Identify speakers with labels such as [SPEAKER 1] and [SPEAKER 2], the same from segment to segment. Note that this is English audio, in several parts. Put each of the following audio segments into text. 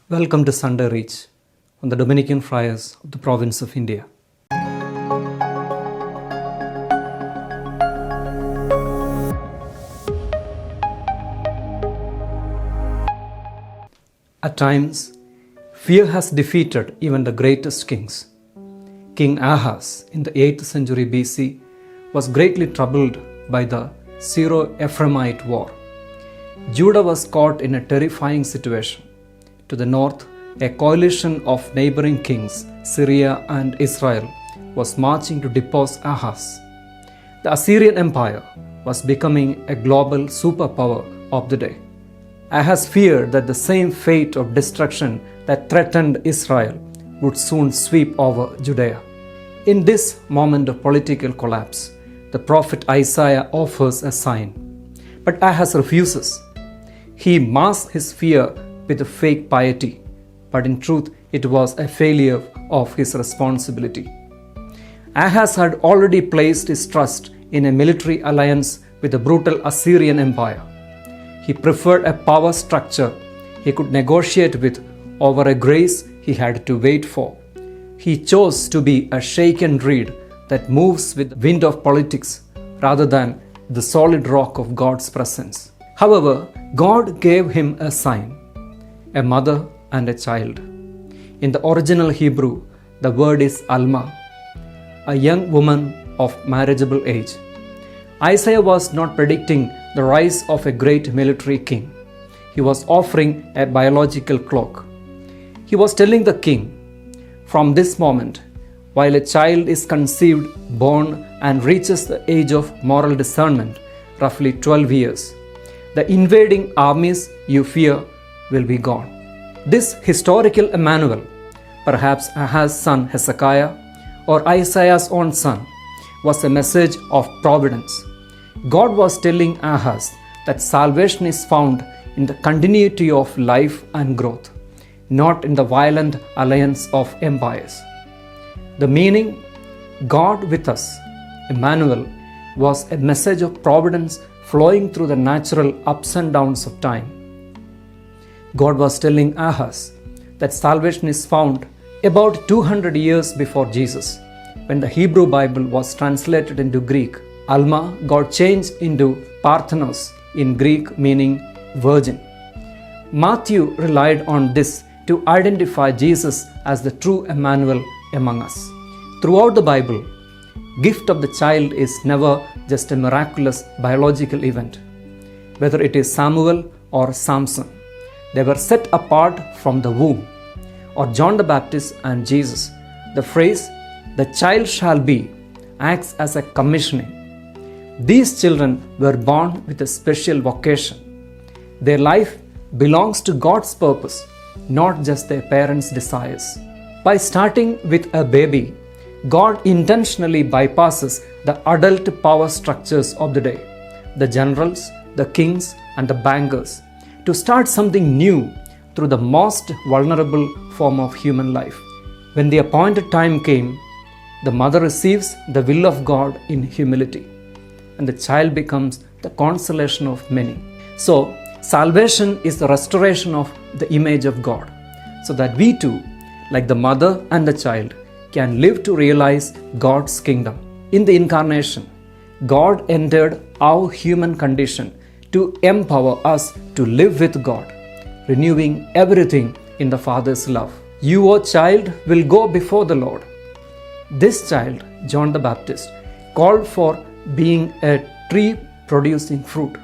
[SPEAKER 1] Welcome to Sunday Reach on the Dominican Friars of the Province of India. At times, fear has defeated even the greatest kings. King Ahaz in the 8th century BC was greatly troubled by the Syro-Ephraimite war. Judah was caught in a terrifying situation. To the north, a coalition of neighboring kings, Syria and Israel, was marching to depose Ahaz. The Assyrian Empire was becoming a global superpower of the day. Ahaz feared that the same fate of destruction that threatened Israel would soon sweep over Judea. In this moment of political collapse, the prophet Isaiah offers a sign. But Ahaz refuses. He masks his fear with a fake piety, but in truth it was a failure of his responsibility. Ahaz had already placed his trust in a military alliance with the brutal Assyrian Empire. He preferred a power structure he could negotiate with over a grace he had to wait for. He chose to be a shaken reed that moves with the wind of politics rather than the solid rock of God's presence. However, God gave him a sign, a mother and a child. In the original Hebrew, the word is Almah, a young woman of marriageable age. Isaiah was not predicting the rise of a great military king. He was offering a biological clock. He was telling the king, from this moment, while a child is conceived, born, and reaches the age of moral discernment, roughly 12 years, the invading armies you fear will be gone. This historical Emmanuel, perhaps Ahaz's son Hezekiah or Isaiah's own son, was a message of providence. God was telling Ahaz that salvation is found in the continuity of life and growth, not in the violent alliance of empires. The meaning, God with us, Emmanuel, was a message of providence flowing through the natural ups and downs of time. God was telling Ahaz that salvation is found about 200 years before Jesus, when the Hebrew Bible was translated into Greek. Almah got changed into Parthenos in Greek, meaning virgin. Matthew relied on this to identify Jesus as the true Emmanuel among us. Throughout the Bible, gift of the child is never just a miraculous biological event. Whether it is Samuel or Samson, they were set apart from the womb. Or John the Baptist and Jesus, the phrase, "the child shall be," acts as a commissioning. These children were born with a special vocation. Their life belongs to God's purpose, not just their parents' desires. By starting with a baby, God intentionally bypasses the adult power structures of the day, the generals, the kings, and the bankers, to start something new through the most vulnerable form of human life. When the appointed time came, the mother receives the will of God in humility, and the child becomes the consolation of many. So, salvation is the restoration of the image of God, so that we too, like the mother and the child, can live to realize God's kingdom. In the Incarnation, God entered our human condition to empower us to live with God, renewing everything in the Father's love. You, O child, will go before the Lord. This child, John the Baptist, called for being a tree producing fruit.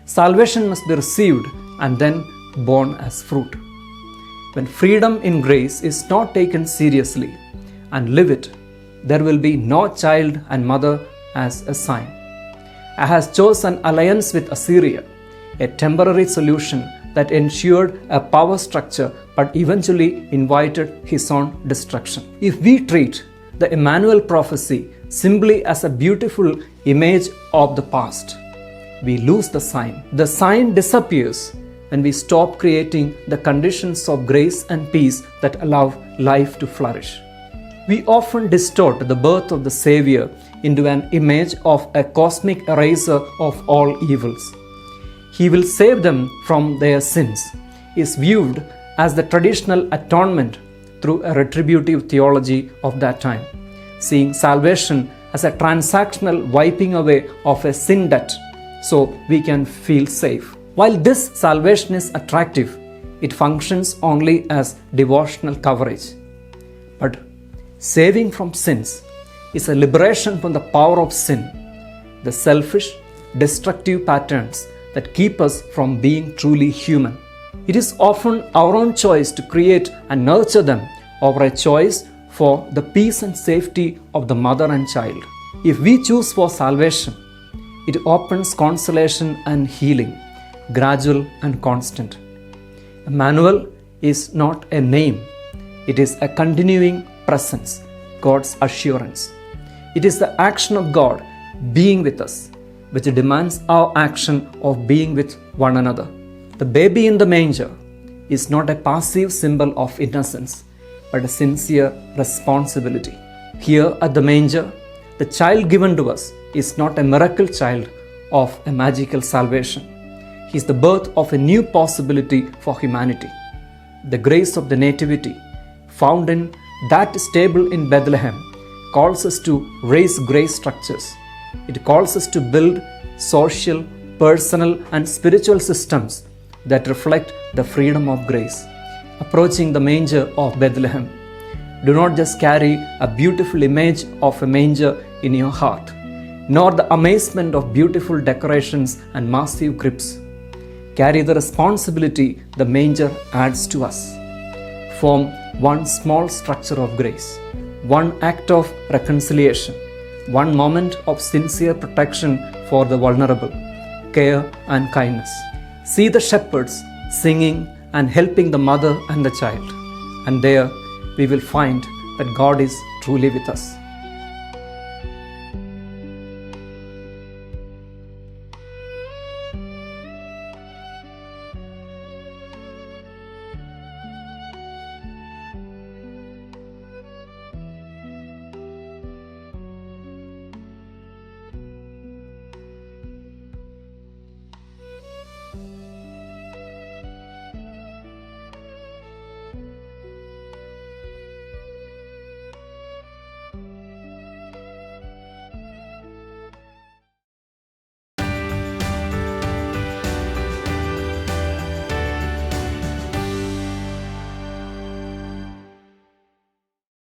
[SPEAKER 1] Salvation must be received and then born as fruit. When freedom in grace is not taken seriously and live it, there will be no child and mother as a sign. Ahaz chose an alliance with Assyria, a temporary solution that ensured a power structure but eventually invited his own destruction. If we treat the Emmanuel prophecy simply as a beautiful image of the past, we lose the sign. The sign disappears when we stop creating the conditions of grace and peace that allow life to flourish. We often distort the birth of the Savior into an image of a cosmic eraser of all evils. He will save them from their sins, is viewed as the traditional atonement through a retributive theology of that time, seeing salvation as a transactional wiping away of a sin debt so we can feel safe. While this salvation is attractive, it functions only as devotional coverage. But saving from sins is a liberation from the power of sin, the selfish, destructive patterns that keep us from being truly human. It is often our own choice to create and nurture them over a choice for the peace and safety of the mother and child. If we choose for salvation, it opens consolation and healing, gradual and constant. Emmanuel is not a name, it is a continuing presence, God's assurance. It is the action of God being with us, which demands our action of being with one another. The baby in the manger is not a passive symbol of innocence, but a sincere responsibility. Here at the manger, the child given to us is not a miracle child of a magical salvation. He is the birth of a new possibility for humanity. The grace of the nativity, found in that stable in Bethlehem, calls us to raise grace structures. It calls us to build social, personal, and spiritual systems that reflect the freedom of grace. Approaching the manger of Bethlehem, do not just carry a beautiful image of a manger in your heart, nor the amazement of beautiful decorations and massive cribs. Carry the responsibility the manger adds to us. Form one small structure of grace, one act of reconciliation, one moment of sincere protection for the vulnerable, care and kindness. See the shepherds singing and helping the mother and the child, and there we will find that God is truly with us.